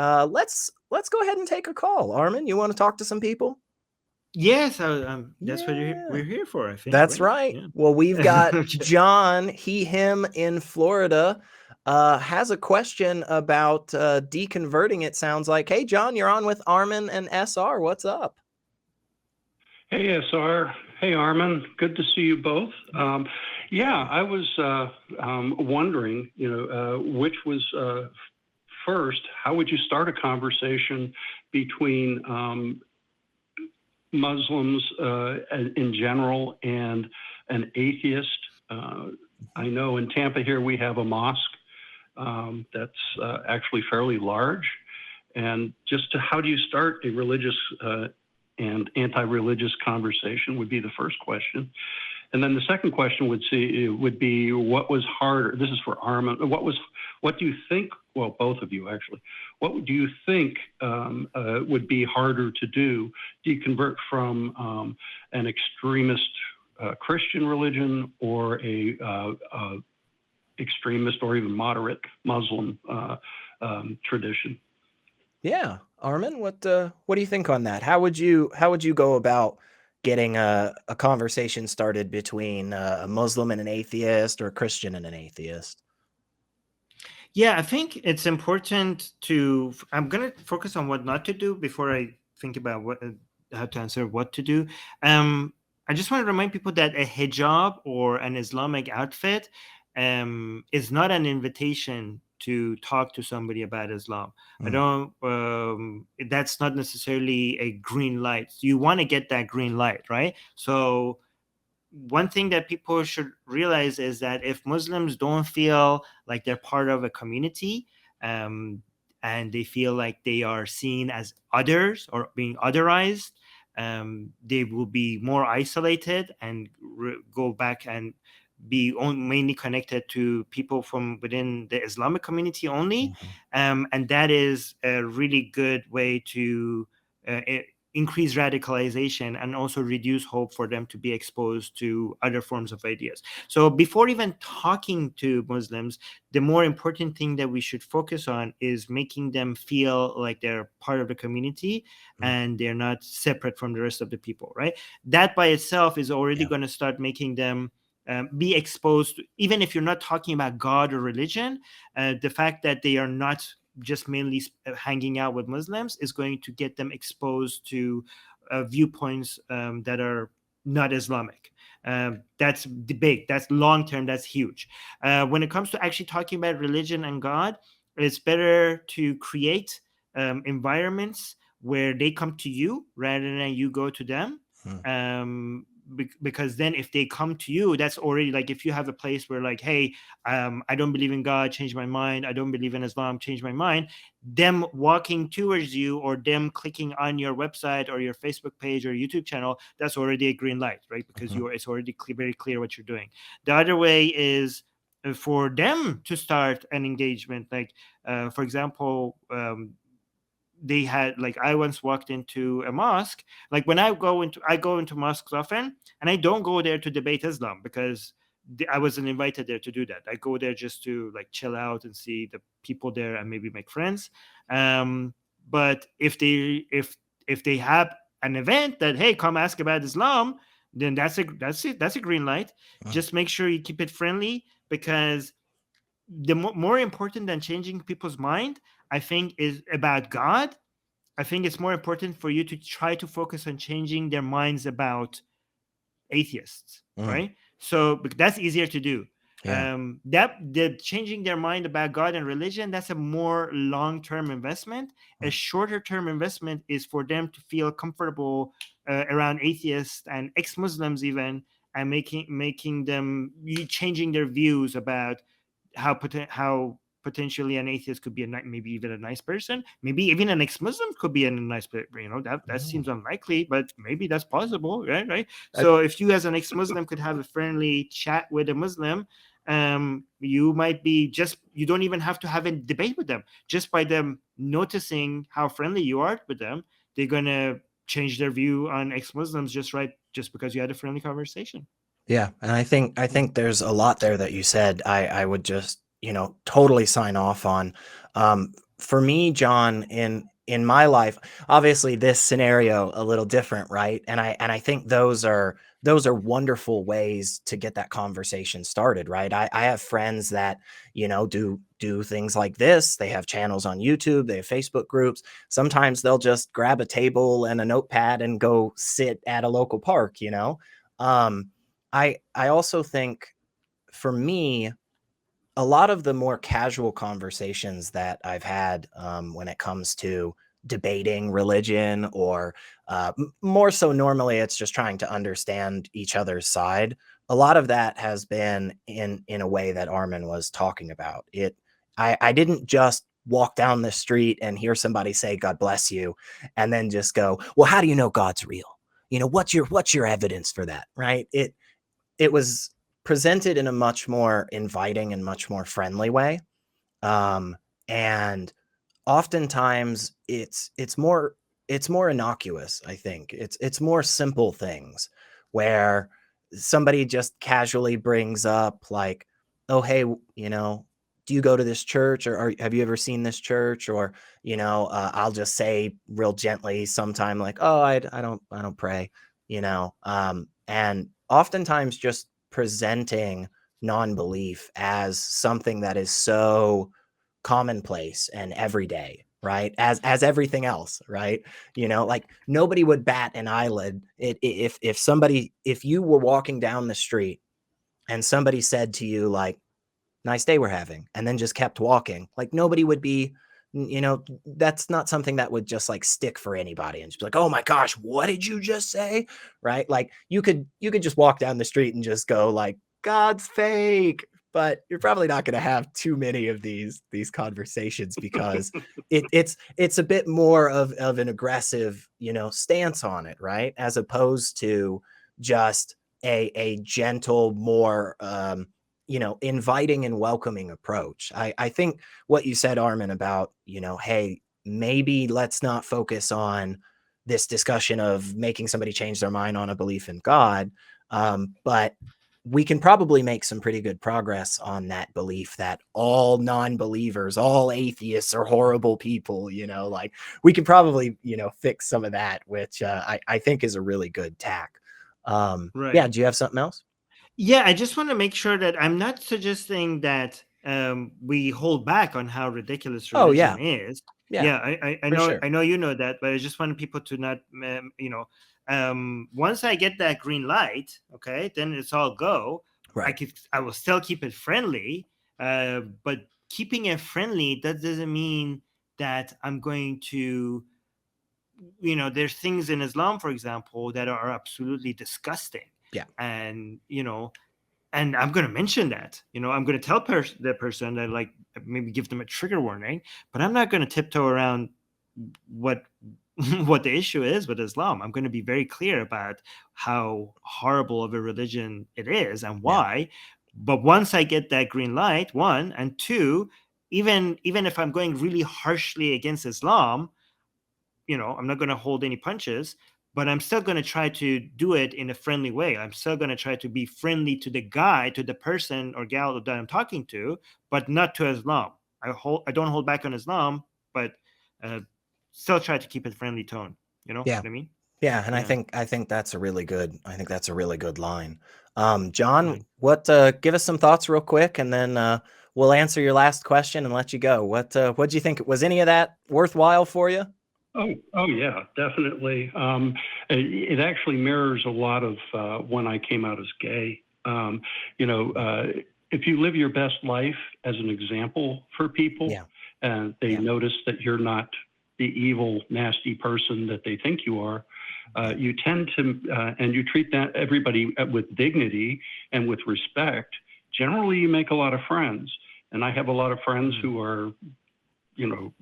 Let's go ahead and take a call. Armin, you want to talk to some people? Yes, that's what Yeah. we're here for, I think, That's right? right. Yeah. Well, we've got Okay. John, he, him in Florida, has a question about deconverting, it sounds like. Hey, John, you're on with Armin and SR. What's up? Hey, SR. Hey, Armin. Good to see you both. Yeah, I was wondering, which was first, how would you start a conversation between Muslims in general and an atheist? I know in Tampa here we have a mosque that's actually fairly large. And just how do you start a religious and anti-religious conversation would be the first question. And then the second question would be what was harder? This is for Armin. What do you think? Well, both of you actually. What do you think would be harder to do? Deconvert from an extremist Christian religion or a extremist or even moderate Muslim tradition? Yeah, Armin, what do you think on that? How would you go about getting a conversation started between a Muslim and an atheist or a Christian and an atheist? Yeah, I think it's important to. I'm gonna focus on what not to do before I think about how to answer what to do. I just want to remind people that a hijab or an Islamic outfit is not an invitation to talk to somebody about Islam. I don't. That's not necessarily a green light. You want to get that green light, right? So one thing that people should realize is that if Muslims don't feel like they're part of a community, and they feel like they are seen as others or being otherized, they will be more isolated and go back and be mainly connected to people from within the Islamic community only. And that is a really good way to increase radicalization and also reduce hope for them to be exposed to other forms of ideas. So before even talking to Muslims, the more important thing that we should focus on is making them feel like they're part of the community and they're not separate from the rest of the people, right? That by itself is already going to start making them be exposed to, even if you're not talking about God or religion, the fact that they are not just mainly hanging out with Muslims is going to get them exposed to viewpoints that are not Islamic. That's big. That's long term. That's huge. When it comes to actually talking about religion and God, it's better to create environments where they come to you rather than you go to them. Because then if they come to you, that's already like, if you have a place where like, hey, I don't believe in God, change my mind, I don't believe in Islam, change my mind, them walking towards you or them clicking on your website or your Facebook page or YouTube channel, that's already a green light, right? Because it's already very clear what you're doing. The other way is for them to start an engagement, like for example, they had, like, I once walked into a mosque. Like when I go into mosques often, and I don't go there to debate Islam because I wasn't invited there to do that. I go there just to like chill out and see the people there and maybe make friends. But if they have an event that, hey, come ask about Islam, then that's a green light. Just make sure you keep it friendly, because the more important than changing people's mind, I think, is about God. I think it's more important for you to try to focus on changing their minds about atheists, right? So that's easier to do. That the changing their mind about God and religion, that's a more long-term investment. A shorter-term investment is for them to feel comfortable around atheists and ex-Muslims even, and making them changing their views about how potentially an atheist could be maybe even a nice person, maybe even an ex-Muslim could be a nice person. That seems unlikely, but maybe that's possible, right? So if you as an ex-Muslim could have a friendly chat with a Muslim, you might be you don't even have to have a debate with them. Just by them noticing how friendly you are with them, they're gonna change their view on ex-Muslims just because you had a friendly conversation. Yeah, and I think there's a lot there that you said. I would just, totally sign off on. for me, John, in my life, obviously this scenario a little different, right? And I think those are wonderful ways to get that conversation started, right? I have friends that, do things like this. They have channels on YouTube, they have Facebook groups. Sometimes they'll just grab a table and a notepad and go sit at a local park. Um, I also think for me, a lot of the more casual conversations that I've had when it comes to debating religion, or more so normally it's just trying to understand each other's side. A lot of that has been in a way that Armin was talking about. I didn't just walk down the street and hear somebody say God bless you and then just go, well, how do you know God's real? What's your evidence for that? Right? It was presented in a much more inviting and much more friendly way. Um, and oftentimes it's more innocuous. I think it's more simple things where somebody just casually brings up like, oh, hey, do you go to this church, or have you ever seen this church? Or I'll just say real gently sometime like, oh, I don't pray. And oftentimes just presenting non-belief as something that is so commonplace and everyday, right? As everything else, right? Like nobody would bat an eyelid if you were walking down the street and somebody said to you like, nice day we're having, and then just kept walking. Like nobody would be, that's not something that would just like stick for anybody and just be like, oh my gosh, what did you just say? Right? Like you could just walk down the street and just go like, God's fake. But you're probably not going to have too many of these conversations because it's a bit more of an aggressive, stance on it, right? As opposed to just a gentle, more inviting and welcoming approach. I think what you said, Armin, about, hey, maybe let's not focus on this discussion of making somebody change their mind on a belief in God. But we can probably make some pretty good progress on that belief that all non-believers, all atheists are horrible people, like we can probably, fix some of that, which I think is a really good tack. Yeah. Right. Do you have something else? Yeah, I just want to make sure that I'm not suggesting that we hold back on how ridiculous Oh, religion yeah. is. Yeah, Yeah, I for know, sure. I know you know that, but I just want people to not, once I get that green light, okay, then it's all go. Right. I will still keep it friendly, but keeping it friendly, that doesn't mean that I'm going to, there's things in Islam, for example, that are absolutely disgusting, Yeah. and and I'm going to mention that, I'm going to tell the person that, like, maybe give them a trigger warning, but I'm not going to tiptoe around what what the issue is with Islam. I'm going to be very clear about how horrible of a religion it is and Yeah. why. But once I get that green light, one, and two, even if I'm going really harshly against Islam, I'm not going to hold any punches, but I'm still going to try to do it in a friendly way. I'm still going to try to be friendly to the guy, to the person or gal that I'm talking to, but not to Islam. I don't hold back on Islam, but uh, still try to keep it friendly tone. You know Yeah. what I mean? Yeah. And I Yeah. think that's a really good, line. Right. John, give us some thoughts real quick, and then we'll answer your last question and let you go. What do you think? Was any of that worthwhile for you? Oh yeah, definitely. It actually mirrors a lot of when I came out as gay. You know, if you live your best life as an example for people, Yeah. and they Yeah. notice that you're not the evil, nasty person that they think you are, Yeah. you tend to, and you treat that everybody with dignity and with respect. Generally, you make a lot of friends, and I have a lot of friends who are, you know,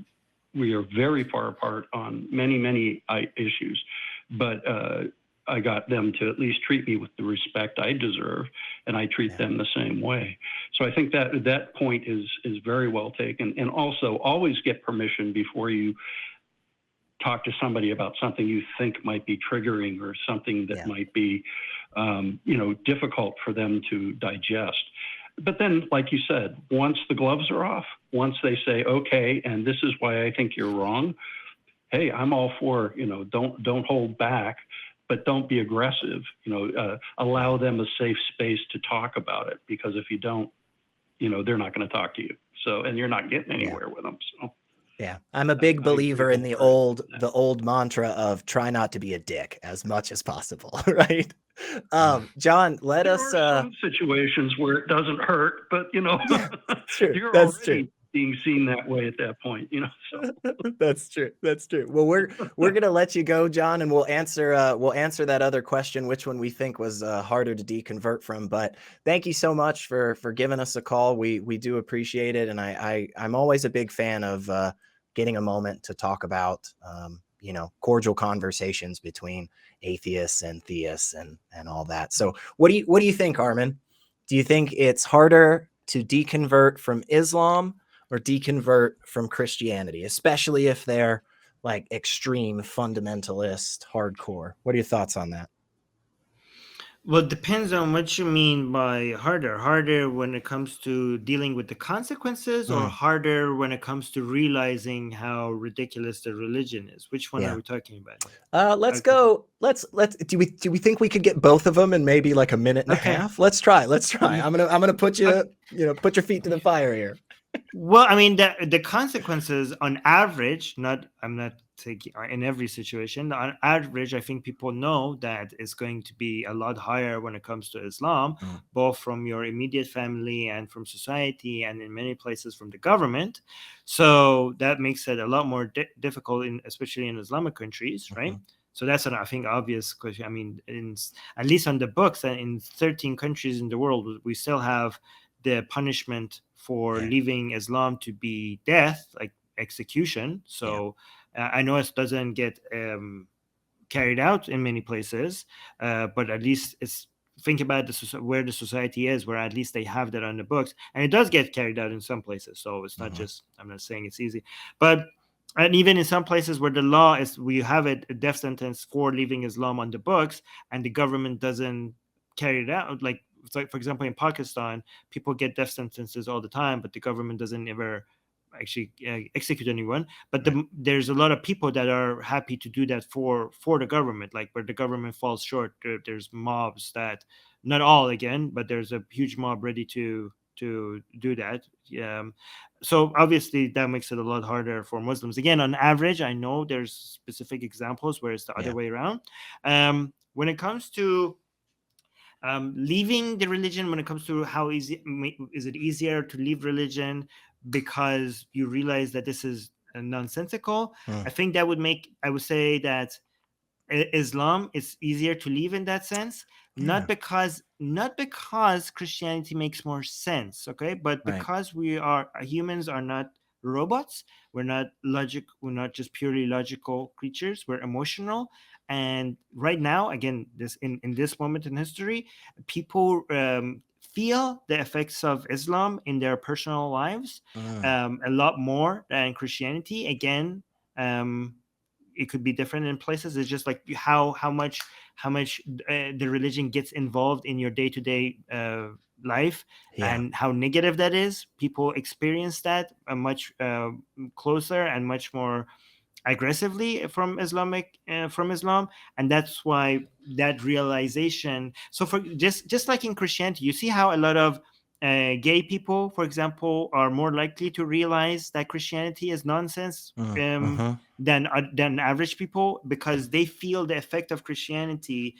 we are very far apart on many issues, but I got them to at least treat me with the respect I deserve, and I treat Yeah. them the same way. So I think that that point is very well taken. And also, always get permission before you talk to somebody about something you think might be triggering or something that Yeah. might be, difficult for them to digest. but then, like you said, once the gloves are off, once they say, okay, and this is why I think you're wrong, hey, I'm all for, don't hold back, but don't be aggressive. Allow them a safe space to talk about it, because if you don't, they're not going to talk to you. So, and you're not getting anywhere with them. So. Yeah, I'm a big believer in the old mantra of try not to be a dick as much as possible, right? John, let there us. Are some situations where it doesn't hurt, but yeah, that's true. you're That's already true. being seen that way at that point, So. That's true. That's true. Well, we're gonna let you go, John, and we'll answer that other question, which one we think was harder to deconvert from. But thank you so much for giving us a call. We do appreciate it, and I'm always a big fan of getting a moment to talk about cordial conversations between atheists and theists and all that. So what do you think, Armin? Do you think it's harder to deconvert from Islam or deconvert from Christianity, especially if they're like extreme fundamentalist, hardcore? What are your thoughts on that? Well, it depends on what you mean by harder. Harder when it comes to dealing with the consequences, or harder when it comes to realizing how ridiculous the religion is. Which one are we talking about? Let's go. Let's do we think we could get both of them in maybe like a minute and a half? Let's try. I'm gonna put you put your feet to the fire here. Well, I mean, the consequences on average, I'm not taking in every situation, on average, I think people know that it's going to be a lot higher when it comes to Islam, both from your immediate family and from society, and in many places from the government. So that makes it a lot more difficult, especially in Islamic countries, right? So that's an, I think, obvious question. I mean, at least on the books, and in 13 countries in the world, we still have the punishment for leaving Islam to be death, like execution. So I know it doesn't get carried out in many places, but at least think about where the society is, where at least they have that on the books, and it does get carried out in some places. So it's not just, I'm not saying it's easy, and even in some places where the law is, we have a death sentence for leaving Islam on the books, and the government doesn't carry it out. Like, for example, in Pakistan, people get death sentences all the time, but the government doesn't ever actually execute anyone. But there's a lot of people that are happy to do that for the government, like where the government falls short. There's mobs that, not all again, but there's a huge mob ready to do that. So obviously that makes it a lot harder for Muslims. Again, on average, I know there's specific examples where it's the other way around. When it comes to leaving the religion, when it comes to how easy is it easier to leave religion because you realize that this is nonsensical, I think I would say that Islam is easier to leave in that sense, not because Christianity makes more sense, okay, but because humans are not robots. We're not just purely logical creatures. We're emotional. And right now, again, in this moment in history, people feel the effects of Islam in their personal lives a lot more than Christianity. Again, it could be different in places. It's just like how much the religion gets involved in your day-to-day life, and how negative that is. People experience that much closer and much more aggressively from Islam, and that's why that realization. So for just like in Christianity, you see how a lot of gay people, for example, are more likely to realize that Christianity is nonsense than average people, because they feel the effect of Christianity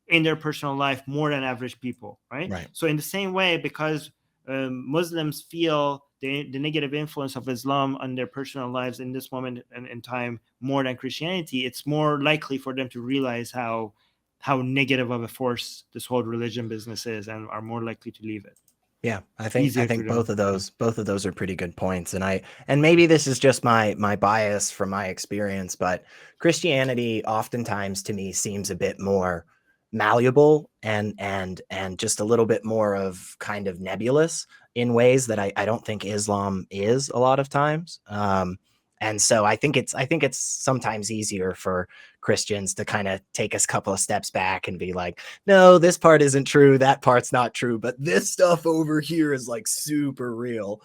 in their personal life more than average people, right? So in the same way, because Muslims feel the negative influence of Islam on their personal lives in this moment in time more than Christianity, it's more likely for them to realize how negative of a force this whole religion business is, and are more likely to leave it. Yeah, I think both of those are pretty good points. And maybe this is just my bias from my experience, but Christianity oftentimes to me seems a bit more malleable and just a little bit more of kind of nebulous in ways that I don't think Islam is a lot of times. And so I think it's sometimes easier for Christians to kind of take us a couple of steps back and be like, no, this part isn't true, that part's not true, but this stuff over here is like super real.